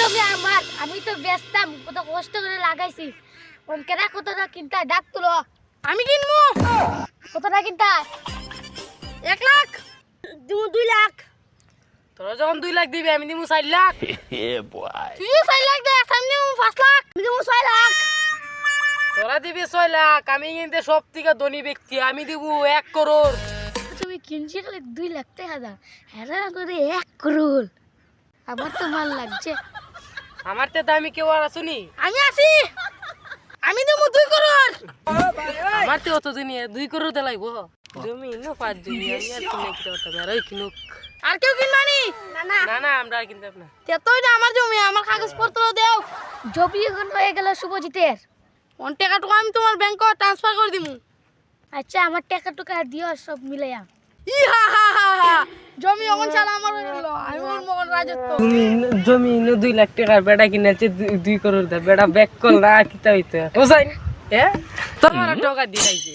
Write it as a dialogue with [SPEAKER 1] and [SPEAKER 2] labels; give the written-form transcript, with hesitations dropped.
[SPEAKER 1] জমি আমার, আমি তো বেচতাম, কত কষ্ট করে লাগাইছি। কেনা কতটা কিনতে ডাক তুলো,
[SPEAKER 2] আমি কিনবো।
[SPEAKER 1] কতটা কিনতে?
[SPEAKER 2] 1 লাখ।
[SPEAKER 1] 2 লাখ।
[SPEAKER 2] তোরা যখন 2 লাখ দিবি আমি দিব 4 লাখ।
[SPEAKER 1] তুই 4 লাখ দে, আমি দিব 5 লাখ, আমি দিব 6 লাখ।
[SPEAKER 2] তোরা দিবি 6 লাখ, আমি কিন্তু সব থেকে ধনী ব্যক্তি, আমি দিব 1 করোড়।
[SPEAKER 1] তুমি কিনছি খালি 2 লাখ টাকা দাও, হেরা করে 1 করোড়। আমার তো ভাল লাগছে।
[SPEAKER 2] আমার তে দামি কেউ আর আসুনি।
[SPEAKER 1] আমি আছি, আমি দেব 2 করোড়।
[SPEAKER 2] আমার তে অত দিন 2 করোড় তে লাগবো। জমি ন 5 জমি আমি আর কিনে কিনতে পারতাম আর ওই কিনুক।
[SPEAKER 1] আর কেউ কিনবানি? না না
[SPEAKER 2] না না আমরা আর কিনতে না।
[SPEAKER 1] তেতই না, আমার জমি, আমার কাগজপত্র দাও। জমি এখন হয়ে গেল শুভজিতের।
[SPEAKER 2] টাকাটুকু আমি তোমার ব্যাংকে ট্রান্সফার করে দিমু।
[SPEAKER 1] আচ্ছা, আমার টাকা টুকা দিও সব মিলাইয়া।
[SPEAKER 2] জমি এখন চালা আমার হয়ে গেল, আমি ওর মগন রাজত্ব। জমি 2 লাখ টাকার বেড়া কিনেছে 2 করোড় দা, বেড়া ব্যাক কল না কিতা হইতো হোসাইন। হ্যাঁ তোমার টাকা দিলাইছে।